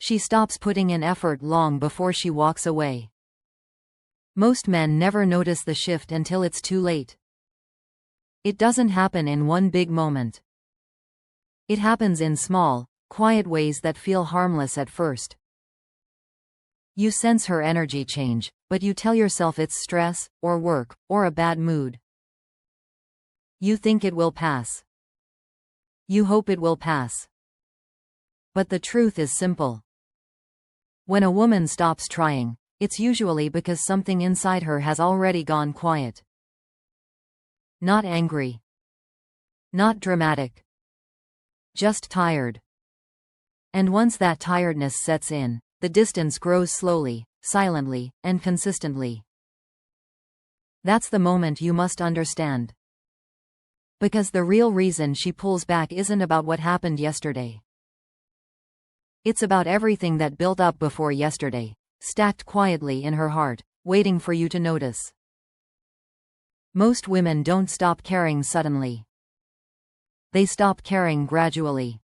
She stops putting in effort long before she walks away. Most men never notice the shift until it's too late. It doesn't happen in one big moment. It happens in small, quiet ways that feel harmless at first. You sense her energy change, but you tell yourself it's stress, or work, or a bad mood. You think it will pass. You hope it will pass. But the truth is simple. When a woman stops trying, it's usually because something inside her has already gone quiet. Not angry. Not dramatic. Just tired. And once that tiredness sets in, the distance grows slowly, silently, and consistently. That's the moment you must understand. Because the real reason she pulls back isn't about what happened yesterday. It's about everything that built up before yesterday, stacked quietly in her heart, waiting for you to notice. Most women don't stop caring suddenly. They stop caring gradually.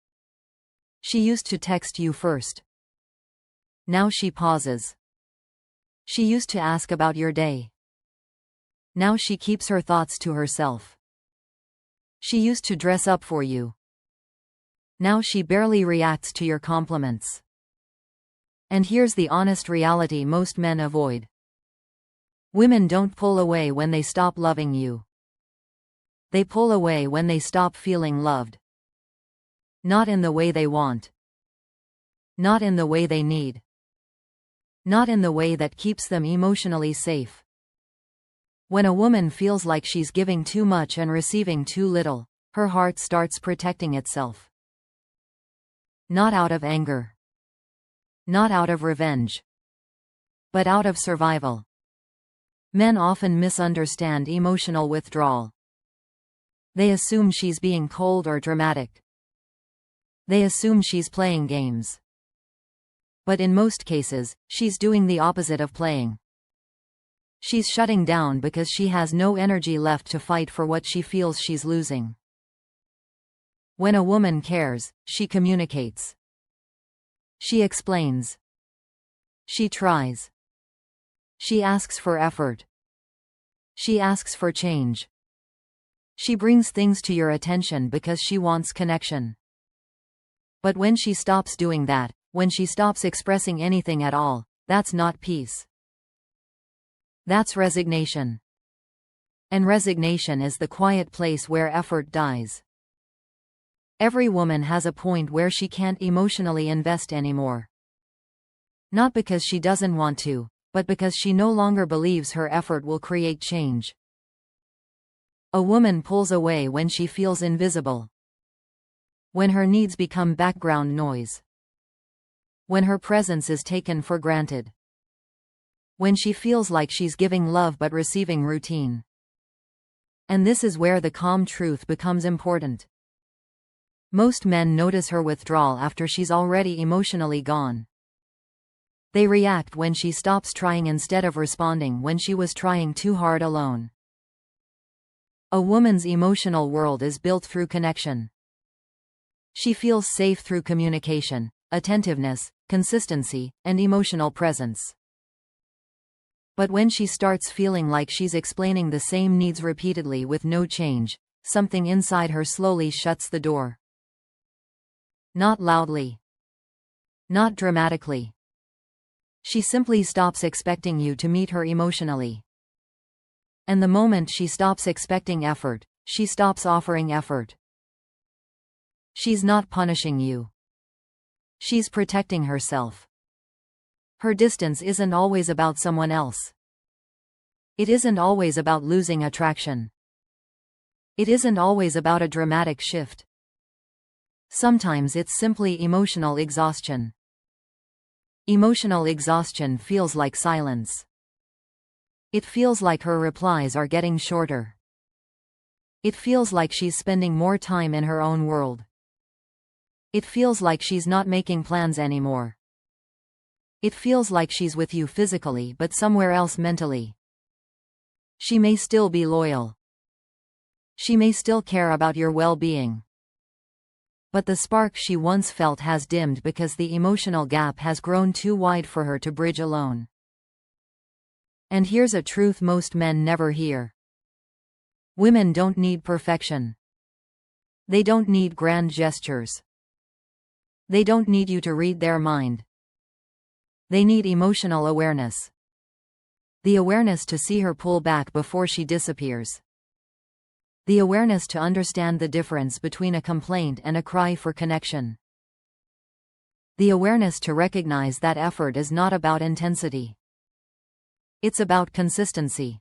She used to text you first. Now she pauses. She used to ask about your day. Now she keeps her thoughts to herself. She used to dress up for you. Now she barely reacts to your compliments. And here's the honest reality most men avoid. Women don't pull away when they stop loving you. They pull away when they stop feeling loved. Not in the way they want. Not in the way they need. Not in the way that keeps them emotionally safe. When a woman feels like she's giving too much and receiving too little, her heart starts protecting itself. Not out of anger. Not out of revenge. But out of survival. Men often misunderstand emotional withdrawal. They assume she's being cold or dramatic. They assume she's playing games. But in most cases, she's doing the opposite of playing. She's shutting down because she has no energy left to fight for what she feels she's losing. When a woman cares, she communicates. She explains. She tries. She asks for effort. She asks for change. She brings things to your attention because she wants connection. But when she stops doing that, when she stops expressing anything at all, that's not peace. That's resignation. And resignation is the quiet place where effort dies. Every woman has a point where she can't emotionally invest anymore. Not because she doesn't want to, but because she no longer believes her effort will create change. A woman pulls away when she feels invisible. When her needs become background noise. When her presence is taken for granted. When she feels like she's giving love but receiving routine. And this is where the calm truth becomes important. Most men notice her withdrawal after she's already emotionally gone. They react when she stops trying instead of responding when she was trying too hard alone. A woman's emotional world is built through connection. She feels safe through communication, attentiveness, consistency, and emotional presence. But when she starts feeling like she's explaining the same needs repeatedly with no change, something inside her slowly shuts the door. Not loudly. Not dramatically. She simply stops expecting you to meet her emotionally. And the moment she stops expecting effort, she stops offering effort. She's not punishing you. She's protecting herself. Her distance isn't always about someone else. It isn't always about losing attraction. It isn't always about a dramatic shift. Sometimes it's simply emotional exhaustion. Emotional exhaustion feels like silence. It feels like her replies are getting shorter. It feels like she's spending more time in her own world. It feels like she's not making plans anymore. It feels like she's with you physically but somewhere else mentally. She may still be loyal. She may still care about your well-being. But the spark she once felt has dimmed because the emotional gap has grown too wide for her to bridge alone. And here's a truth most men never hear. Women don't need perfection. They don't need grand gestures. They don't need you to read their mind. They need emotional awareness. The awareness to see her pull back before she disappears. The awareness to understand the difference between a complaint and a cry for connection. The awareness to recognize that effort is not about intensity. It's about consistency.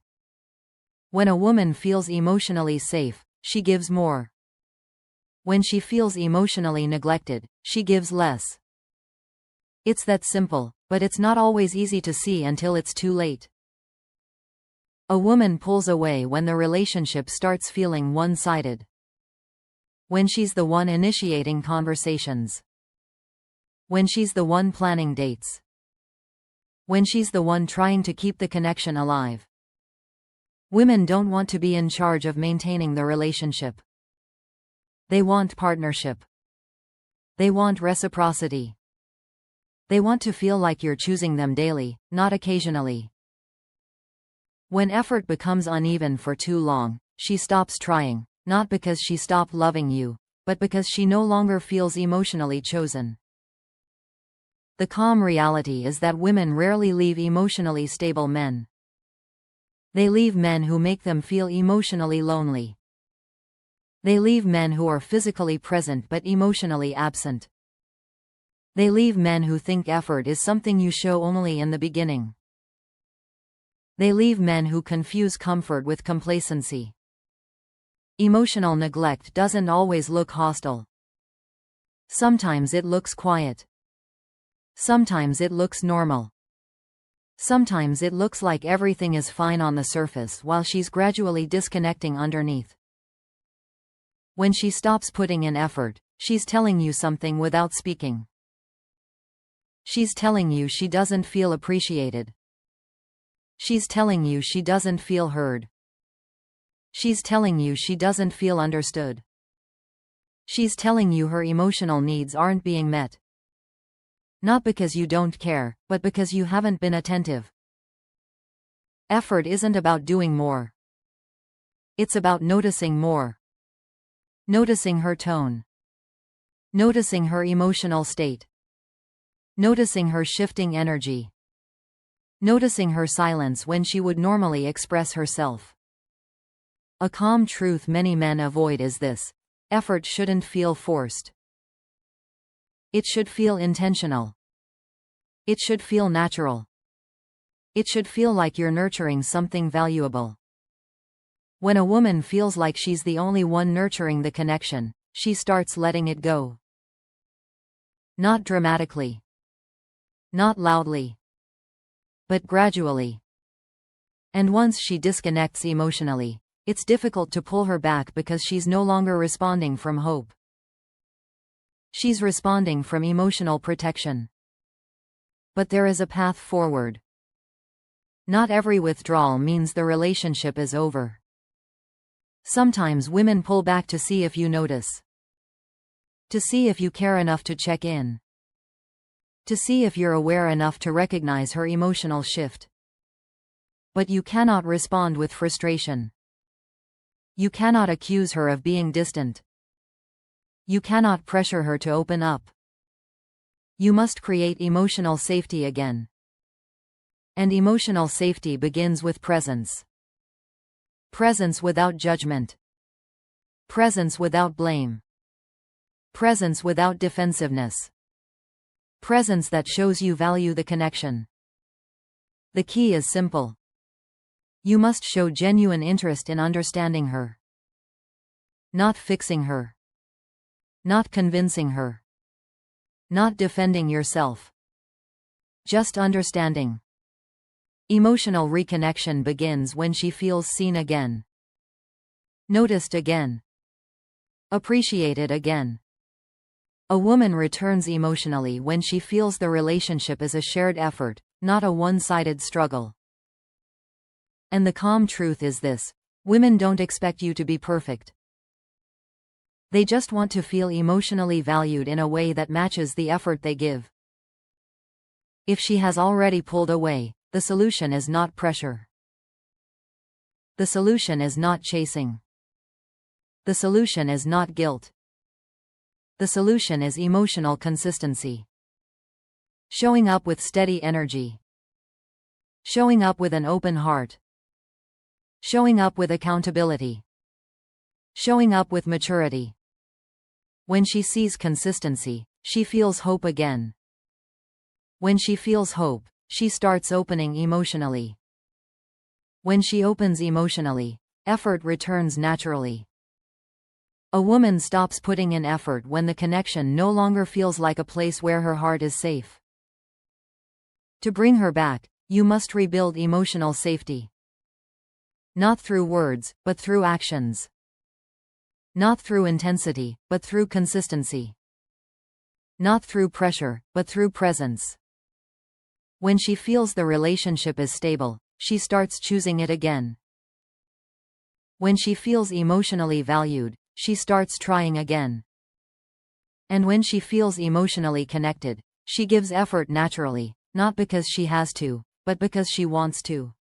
When a woman feels emotionally safe, she gives more. When she feels emotionally neglected, she gives less. It's that simple, but it's not always easy to see until it's too late. A woman pulls away when the relationship starts feeling one-sided. When she's the one initiating conversations. When she's the one planning dates. When she's the one trying to keep the connection alive. Women don't want to be in charge of maintaining the relationship. They want partnership. They want reciprocity. They want to feel like you're choosing them daily, not occasionally. When effort becomes uneven for too long, she stops trying, not because she stopped loving you, but because she no longer feels emotionally chosen. The calm reality is that women rarely leave emotionally stable men. They leave men who make them feel emotionally lonely. They leave men who are physically present but emotionally absent. They leave men who think effort is something you show only in the beginning. They leave men who confuse comfort with complacency. Emotional neglect doesn't always look hostile. Sometimes it looks quiet. Sometimes it looks normal. Sometimes it looks like everything is fine on the surface while she's gradually disconnecting underneath. When she stops putting in effort, she's telling you something without speaking. She's telling you she doesn't feel appreciated. She's telling you she doesn't feel heard. She's telling you she doesn't feel understood. She's telling you her emotional needs aren't being met. Not because you don't care, but because you haven't been attentive. Effort isn't about doing more. It's about noticing more. Noticing her tone. Noticing her emotional state. Noticing her shifting energy. Noticing her silence when she would normally express herself. A calm truth many men avoid is this: effort shouldn't feel forced. It should feel intentional. It should feel natural. It should feel like you're nurturing something valuable. When a woman feels like she's the only one nurturing the connection, she starts letting it go. Not dramatically. Not loudly. But gradually. And once she disconnects emotionally, it's difficult to pull her back because she's no longer responding from hope. She's responding from emotional protection. But there is a path forward. Not every withdrawal means the relationship is over. Sometimes women pull back to see if you notice. To see if you care enough to check in. To see if you're aware enough to recognize her emotional shift. But you cannot respond with frustration. You cannot accuse her of being distant. You cannot pressure her to open up. You must create emotional safety again. And emotional safety begins with presence. Presence without judgment. Presence without blame. Presence without defensiveness. Presence that shows you value the connection. The key is simple. You must show genuine interest in understanding her. Not fixing her. Not convincing her. Not defending yourself. Just understanding. Emotional reconnection begins when she feels seen again. Noticed again. Appreciated again. A woman returns emotionally when she feels the relationship is a shared effort, not a one-sided struggle. And the calm truth is this: women don't expect you to be perfect. They just want to feel emotionally valued in a way that matches the effort they give. If she has already pulled away, the solution is not pressure. The solution is not chasing. The solution is not guilt. The solution is emotional consistency. Showing up with steady energy. Showing up with an open heart. Showing up with accountability. Showing up with maturity. When she sees consistency, she feels hope again. When she feels hope, she starts opening emotionally. When she opens emotionally, effort returns naturally. A woman stops putting in effort when the connection no longer feels like a place where her heart is safe. To bring her back, you must rebuild emotional safety. Not through words, but through actions. Not through intensity, but through consistency. Not through pressure, but through presence. When she feels the relationship is stable, she starts choosing it again. When she feels emotionally valued, she starts trying again. And when she feels emotionally connected, she gives effort naturally, not because she has to, but because she wants to.